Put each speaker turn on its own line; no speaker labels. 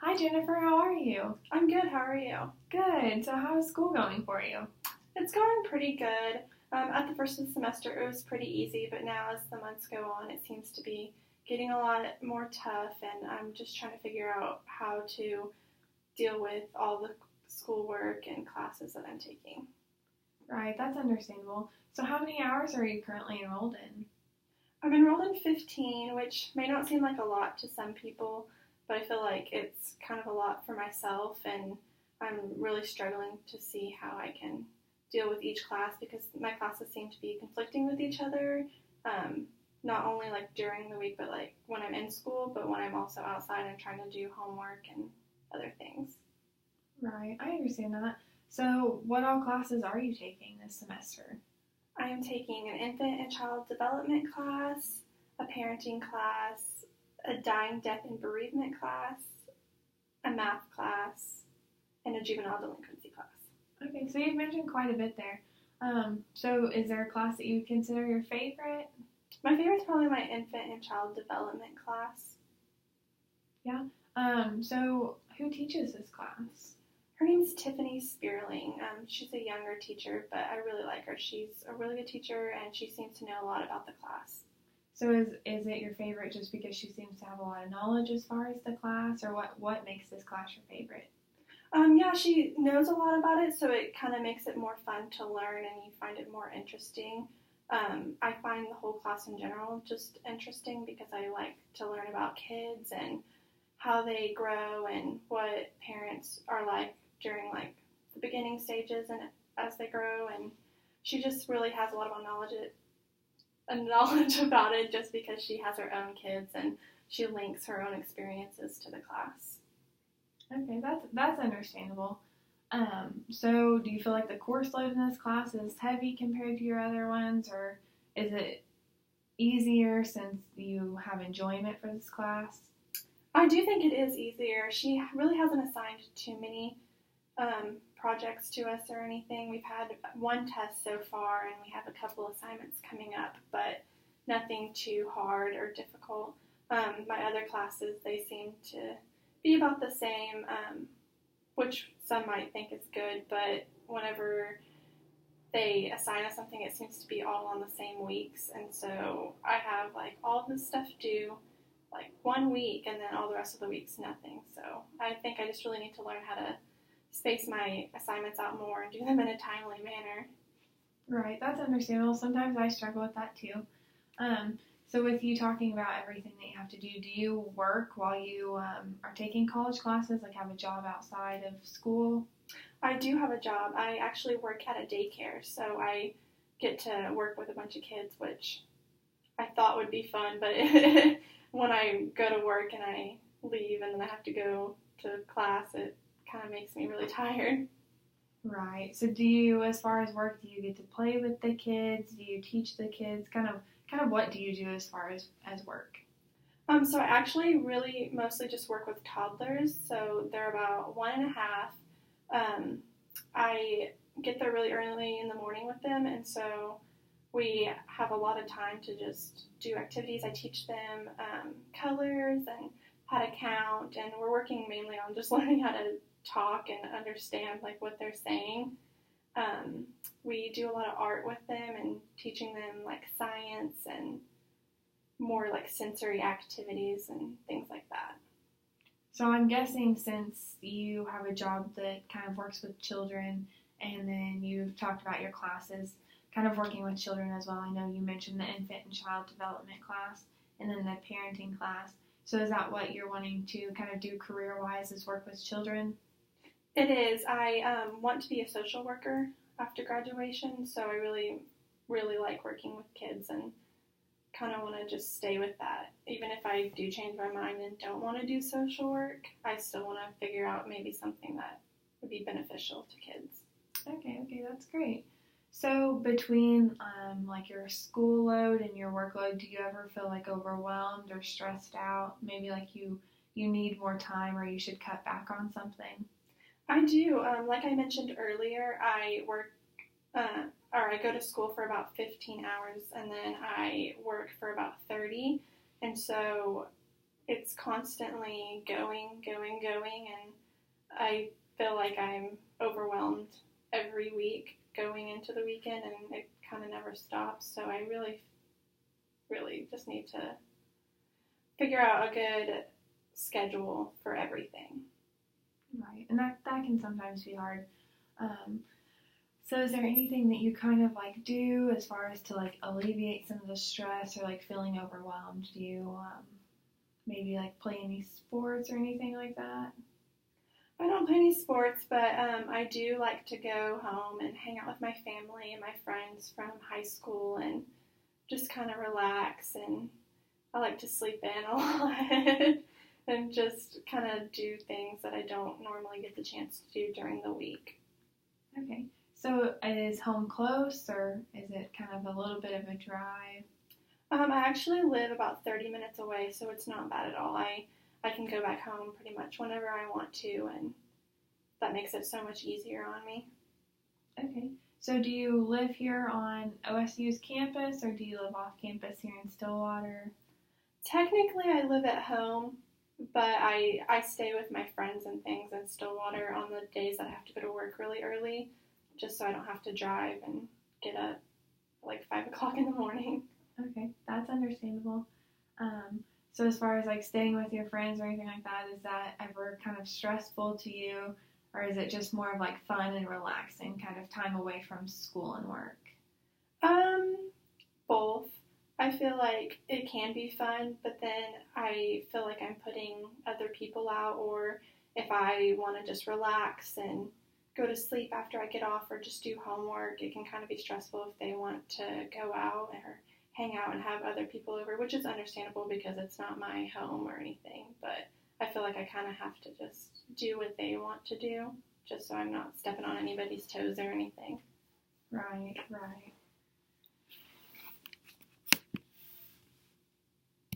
Hi Jennifer, how are you?
I'm good. How are you?
Good. So how is school going for you?
It's going pretty good. At the first of the semester, it was pretty easy, but now as the months go on, it seems to be getting a lot more tough, and I'm just trying to figure out how to deal with all the schoolwork and classes that I'm taking.
Right, that's understandable. So how many hours are you currently enrolled in?
I'm enrolled in 15, which may not seem like a lot to some people, but I feel like it's kind of a lot for myself, and I'm really struggling to see how I can deal with each class because my classes seem to be conflicting with each other, um, not only like during the week, but like when I'm in school, but when I'm also outside and trying to do homework and other things.
Right, I understand that. So what all classes are you taking this semester?
I am taking an infant and child development class, a parenting class, a dying, death, and bereavement class, a math class, and a juvenile delinquency class.
Okay, so you've mentioned quite a bit there. So is there a class that you consider your favorite?
My favorite is probably my infant and child development class.
Yeah. So who teaches this class?
Her name's Tiffany Spearling. She's a younger teacher, but I really like her. She's a really good teacher, and she seems to know a lot about the class.
So is it your favorite just because she seems to have a lot of knowledge as far as the class, or what makes this class your favorite?
Yeah, she knows a lot about it, so it kind of makes it more fun to learn, and you find it more interesting. I find the whole class in general just interesting because I like to learn about kids and how they grow and what parents are like during like the beginning stages and as they grow. And she just really has a lot of knowledge about it just because she has her own kids and she links her own experiences to the class.
Okay, that's understandable. So do you feel like the course load in this class is heavy compared to your other ones, or is it easier since you have enjoyment for this class?
I do think it is easier. She really hasn't assigned too many projects to us or anything. We've had one test so far, and we have a couple assignments coming up, but nothing too hard or difficult. My other classes, they seem to be about the same, which some might think is good, but whenever they assign us something, it seems to be all on the same weeks, and so I have like all this stuff due like 1 week, and then all the rest of the week's nothing. So I think I just really need to learn how to space my assignments out more and do them in a timely manner.
Right, that's understandable. Sometimes I struggle with that too. So with you talking about everything that you have to do you work while you are taking college classes, like have a job outside of school?
I do have a job. I actually work at a daycare, so I get to work with a bunch of kids, which I thought would be fun, but when I go to work and I leave and then I have to go to class, it kind of makes me really tired.
Right. So do you, as far as work, do you get to play with the kids? Do you teach the kids? Kind of what do you do as far as work?
So I actually really mostly just work with toddlers, so they're about 1.5. I get there really early in the morning with them, and so we have a lot of time to just do activities. I teach them colors and how to count, and we're working mainly on just learning how to talk and understand like what they're saying. We do a lot of art with them and teaching them like science and more like sensory activities and things like that.
So I'm guessing since you have a job that kind of works with children and then you've talked about your classes kind of working with children as well. I know you mentioned the infant and child development class and then the parenting class. So is that what you're wanting to kind of do career-wise, is work with children?
It is. I want to be a social worker after graduation, so I really, really like working with kids and kind of want to just stay with that. Even if I do change my mind and don't want to do social work, I still want to figure out maybe something that would be beneficial to kids.
Okay, that's great. So between like your school load and your workload, do you ever feel like overwhelmed or stressed out? Maybe like you need more time or you should cut back on something?
I do. Like I mentioned earlier, I work or I go to school for about 15 hours and then I work for about 30. And so it's constantly going. I feel like I'm overwhelmed every week going into the weekend, and it kind of never stops. So I really, really just need to figure out a good schedule for everything.
Right, and that can sometimes be hard. So is there anything that you kind of like do as far as to like alleviate some of the stress or like feeling overwhelmed? Do you maybe like play any sports or anything like that?
I don't play any sports, but I do like to go home and hang out with my family and my friends from high school and just kind of relax. And I like to sleep in a lot and just kind of do things that I don't normally get the chance to do during the week.
Okay. So is home close or is it kind of a little bit of a drive?
I actually live about 30 minutes away, so it's not bad at all. I can go back home pretty much whenever I want to, and that makes it so much easier on me.
Okay. So do you live here on OSU's campus or do you live off campus here in Stillwater?
Technically, I live at home, but I stay with my friends and things in Stillwater on the days that I have to go to work really early, just so I don't have to drive and get up at like 5 o'clock in the morning.
Okay, that's understandable. So as far as like staying with your friends or anything like that, is that ever kind of stressful to you? Or is it just more of like fun and relaxing kind of time away from school and work?
Both. I feel like it can be fun, but then I feel like I'm putting other people out, or if I want to just relax and go to sleep after I get off or just do homework, it can kind of be stressful if they want to go out or hang out and have other people over, which is understandable because it's not my home or anything, but I feel like I kind of have to just do what they want to do, just so I'm not stepping on anybody's toes or anything.
Right, right.